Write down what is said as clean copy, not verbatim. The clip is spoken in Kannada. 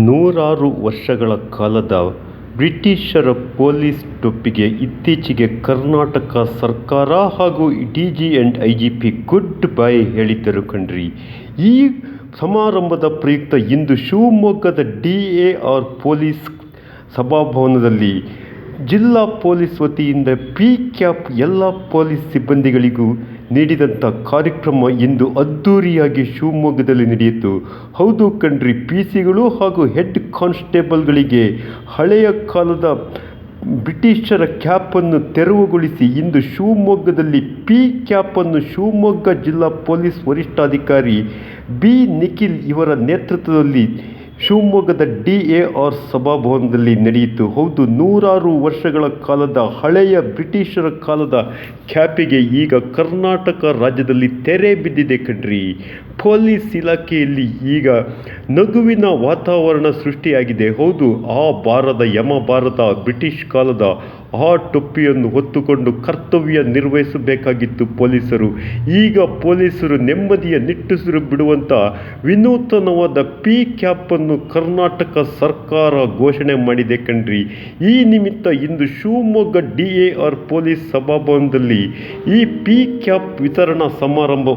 ನೂರಾರು ವರ್ಷಗಳ ಕಾಲದ ಬ್ರಿಟಿಷರ ಪೊಲೀಸ್ ಟೋಪಿಗೆ ಇತ್ತೀಚೆಗೆ ಕರ್ನಾಟಕ ಸರ್ಕಾರ ಹಾಗೂ DG and IGP goodbye ಹೇಳಿದ್ದರು ಕಣ್ರಿ. ಈ ಸಮಾರಂಭದ ಪ್ರಯುಕ್ತ ಇಂದು ಶಿವಮೊಗ್ಗದ DAR ಪೊಲೀಸ್ ಸಭಾಭವನದಲ್ಲಿ ಜಿಲ್ಲಾ ಪೊಲೀಸ್ ವತಿಯಿಂದ ಪಿ ಕ್ಯಾಪ್ ಎಲ್ಲ ಪೊಲೀಸ್ ಸಿಬ್ಬಂದಿಗಳಿಗೂ ನೀಡಿದಂಥ ಕಾರ್ಯಕ್ರಮ ಇಂದು ಅದ್ಧೂರಿಯಾಗಿ ಶಿವಮೊಗ್ಗದಲ್ಲಿ ನಡೆಯಿತು. ಹೌದು ಕಣ್ರಿ, PCಗಳು ಹಾಗೂ ಹೆಡ್ ಕಾನ್ಸ್ಟೇಬಲ್ಗಳಿಗೆ ಹಳೆಯ ಕಾಲದ ಬ್ರಿಟಿಷರ ಕ್ಯಾಪನ್ನು ತೆರವುಗೊಳಿಸಿ ಇಂದು ಶಿವಮೊಗ್ಗದಲ್ಲಿ ಪಿ ಕ್ಯಾಪನ್ನು ಶಿವಮೊಗ್ಗ ಜಿಲ್ಲಾ ಪೊಲೀಸ್ ವರಿಷ್ಠಾಧಿಕಾರಿ B. ನಿಖಿಲ್ ಇವರ ನೇತೃತ್ವದಲ್ಲಿ ಶಿವಮೊಗ್ಗದ DAR ಸಭಾಭವನದಲ್ಲಿ ನಡೆಯಿತು. ಹೌದು, ನೂರಾರು ವರ್ಷಗಳ ಕಾಲದ ಹಳೆಯ ಬ್ರಿಟಿಷರ ಕಾಲದ ಕ್ಯಾಪಿಗೆ ಈಗ ಕರ್ನಾಟಕ ರಾಜ್ಯದಲ್ಲಿ ತೆರೆ ಬಿದ್ದಿದೆ ಕಣ್ರಿ. ಪೊಲೀಸ್ ಇಲಾಖೆಯಲ್ಲಿ ಈಗ ನಗುವಿನ ವಾತಾವರಣ ಸೃಷ್ಟಿಯಾಗಿದೆ. ಹೌದು, ಆ ಬಾರದ ಯಮಬಾರದ ಬ್ರಿಟಿಷ್ ಕಾಲದ ಆ ಟೊಪ್ಪಿಯನ್ನು ಹೊತ್ತುಕೊಂಡು ಕರ್ತವ್ಯ ನಿರ್ವಹಿಸಬೇಕಾಗಿತ್ತು ಪೊಲೀಸರು. ಈಗ ಪೊಲೀಸರು ನೆಮ್ಮದಿಯ ನಿಟ್ಟುಸಿರು ಬಿಡುವಂಥ ವಿನೂತನವಾದ ಪಿ ಕ್ಯಾಪನ್ನು ಕರ್ನಾಟಕ ಸರ್ಕಾರ ಘೋಷಣೆ ಮಾಡಿದೆ ಕಣ್ರಿ. ಈ ನಿಮಿತ್ತ ಇಂದು ಶಿವಮೊಗ್ಗ DAR ಪೊಲೀಸ್ ಸಭಾಭವನದಲ್ಲಿ ಈ ಪಿ ಕ್ಯಾಪ್ ವಿತರಣಾ ಸಮಾರಂಭ